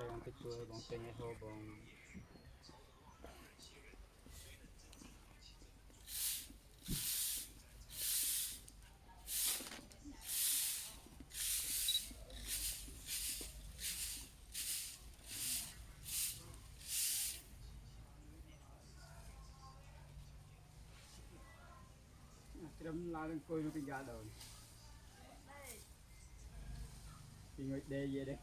yang kecil bong tengah ho bong trầm la coi nó tinggal đâu tinggal đây vậy đấy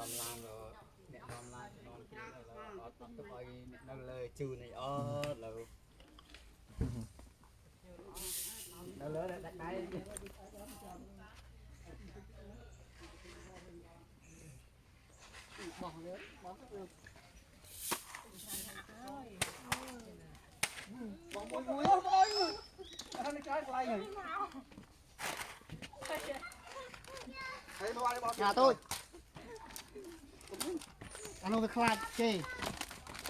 làm rồi nè làm lại non kia là tắt cái coi nó lời chư này là nó lớn đặt đây bỏ nữa bỏ được bỏ bôi bôi ôi nó trái quay rồi nhà tôi anh ông phải khai chê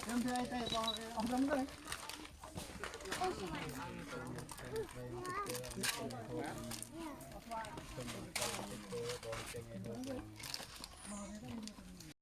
em thưa anh tay bỏ ông lắm đấy